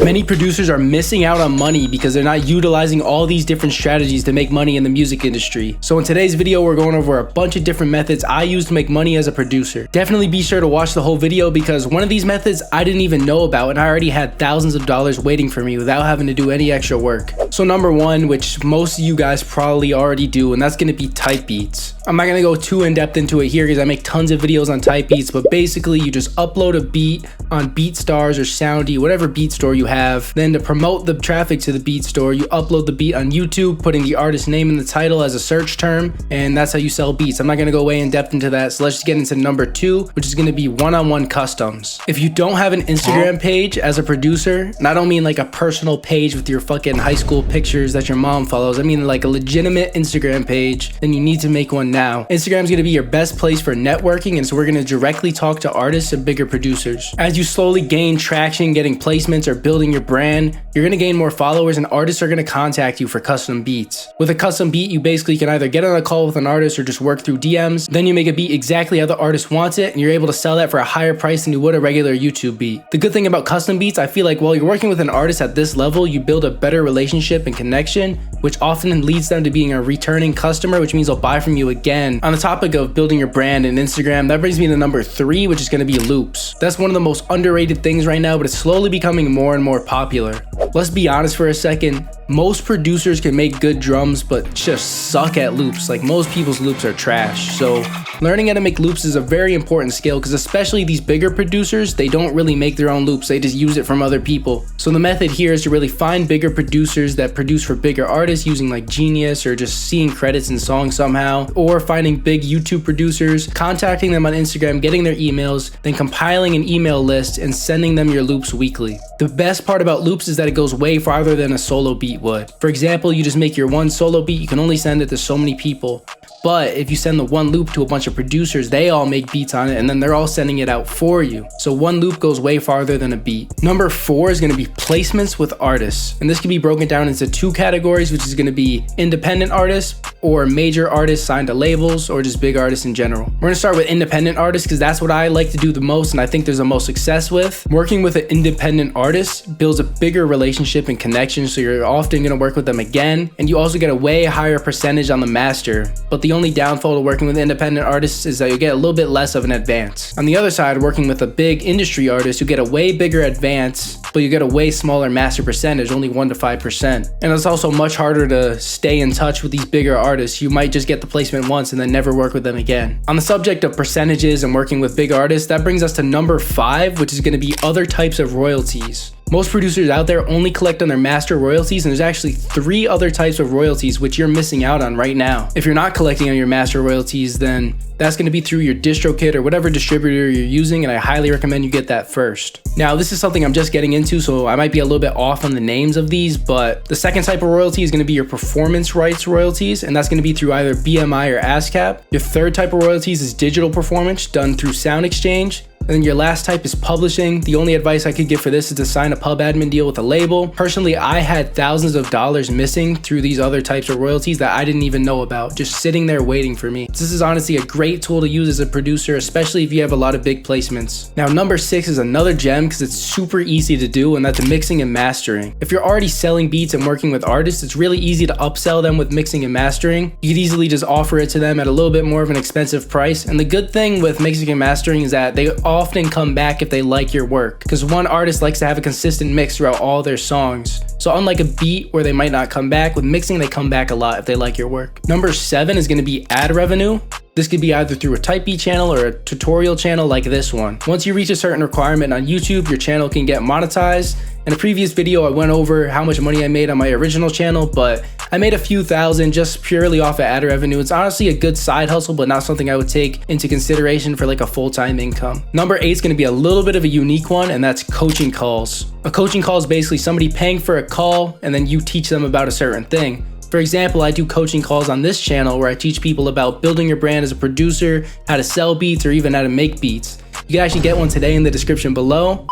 Many producers are missing out on money because they're not utilizing all these different strategies to make money in the music industry. So in today's video, we're going over a bunch of different methods I use to make money as a producer. Definitely be sure to watch the whole video because one of these methods I didn't even know about and I already had thousands of dollars waiting for me without having to do any extra work. So number one, which most of you guys probably already do, and that's going to be type beats. I'm not going to go too in depth into it here because I make tons of videos on type beats, but basically you just upload a beat on BeatStars or Soundy, whatever beat store you have. Then to promote the traffic to the beat store, you upload the beat on YouTube, putting the artist name in the title as a search term, and that's how you sell beats. I'm not going to go way in depth into that, so let's just get into number two, which is going to be one-on-one customs. If you don't have an Instagram page as a producer, and I don't mean like a personal page with your fucking high school pictures that your mom follows, I mean like a legitimate Instagram page, then you need to make one now. Instagram is going to be your best place for networking, and so we're going to directly talk to artists and bigger producers. As you slowly gain traction, getting placements or building your brand, you're going to gain more followers and artists are going to contact you for custom beats. With a custom beat, you basically can either get on a call with an artist or just work through DMs. Then you make a beat exactly how the artist wants it, and you're able to sell that for a higher price than you would a regular YouTube beat. The good thing about custom beats, I feel like while you're working with an artist at this level, you build a better relationship and connection, which often leads them to being a returning customer, which means they'll buy from you again. On the topic of building your brand and Instagram, that brings me to number three, which is going to be loops. That's one of the most underrated things right now, but it's slowly becoming more and more popular. Let's be honest for a second. Most producers can make good drums, but just suck at loops. Like most people's loops are trash. So learning how to make loops is a very important skill because especially these bigger producers, they don't really make their own loops. They just use it from other people. So the method here is to really find bigger producers that produce for bigger artists using like Genius or just seeing credits in songs somehow, or finding big YouTube producers, contacting them on Instagram, getting their emails, then compiling an email list and sending them your loops weekly. The best part about loops is that it goes way farther than a solo beat would. For example, you just make your one solo beat, you can only send it to so many people. But if you send the one loop to a bunch of producers, they all make beats on it and then they're all sending it out for you. So one loop goes way farther than a beat. Number four is going to be placements with artists. And this can be broken down into two categories, which is going to be independent artists or major artists signed to labels or just big artists in general. We're going to start with independent artists because that's what I like to do the most and I think there's the most success with. Working with an independent artist builds a bigger relationship and connection, so you're often going to work with them again, and you also get a way higher percentage on the master. But the only downfall to working with independent artists is that you get a little bit less of an advance. On the other side, working with a big industry artist, you get a way bigger advance, but you get a way smaller master percentage, only 1 to 5%. And it's also much harder to stay in touch with these bigger artists. You might just get the placement once and then never work with them again. On the subject of percentages and working with big artists, that brings us to number five, which is going to be other types of royalties. Most producers out there only collect on their master royalties, and there's actually three other types of royalties which you're missing out on right now. If you're not collecting on your master royalties, then that's going to be through your DistroKid or whatever distributor you're using, and I highly recommend you get that first. Now, this is something I'm just getting into, so I might be a little bit off on the names of these, but the second type of royalty is going to be your performance rights royalties, and that's going to be through either BMI or ASCAP. Your third type of royalties is digital performance, done through SoundExchange. And then your last type is publishing. The only advice I could give for this is to sign a pub admin deal with a label. Personally, I had thousands of dollars missing through these other types of royalties that I didn't even know about, just sitting there waiting for me. This is honestly a great tool to use as a producer, especially if you have a lot of big placements. Now, number six is another gem because it's super easy to do, and that's mixing and mastering. If you're already selling beats and working with artists, it's really easy to upsell them with mixing and mastering. You could easily just offer it to them at a little bit more of an expensive price. And the good thing with mixing and mastering is that they often come back if they like your work, because one artist likes to have a consistent mix throughout all their songs. So unlike a beat where they might not come back, with mixing they come back a lot if they like your work. Number seven is going to be ad revenue. This could be either through a type beat channel or a tutorial channel like this one. Once you reach a certain requirement on YouTube, your channel can get monetized. In a previous video, I went over how much money I made on my original channel, but I made a few thousand just purely off of ad revenue. It's honestly a good side hustle, but not something I would take into consideration for like a full-time income. Number eight is going to be a little bit of a unique one, and that's coaching calls. A coaching call is basically somebody paying for a call, and then you teach them about a certain thing. For example, I do coaching calls on this channel where I teach people about building your brand as a producer, how to sell beats, or even how to make beats. You can actually get one today in the description below.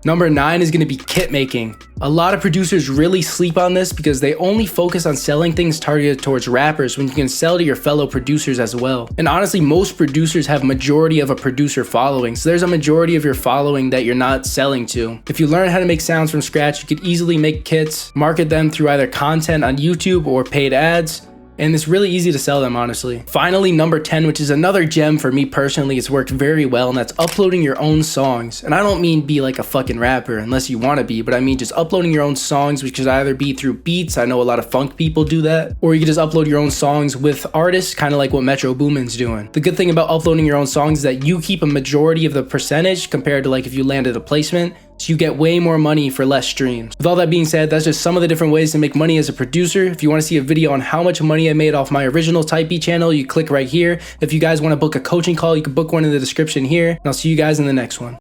Number 9 is going to be kit making. A lot of producers really sleep on this because they only focus on selling things targeted towards rappers when you can sell to your fellow producers as well. And honestly, most producers have majority of a producer following, so there's a majority of your following that you're not selling to. If you learn how to make sounds from scratch, you could easily make kits, market them through either content on YouTube or paid ads, and it's really easy to sell them, honestly. Finally, number 10, which is another gem for me personally, it's worked very well, and that's uploading your own songs. And I don't mean be like a fucking rapper unless you want to be, but I mean just uploading your own songs, which could either be through beats. I know a lot of funk people do that, or you can just upload your own songs with artists, kind of like what Metro Boomin's doing. The good thing about uploading your own songs is that you keep a majority of the percentage compared to like if you landed a placement. So you get way more money for less streams. With all that being said, that's just some of the different ways to make money as a producer. If you want to see a video on how much money I made off my original Type B channel, you click right here. If you guys want to book a coaching call, you can book one in the description here. And I'll see you guys in the next one.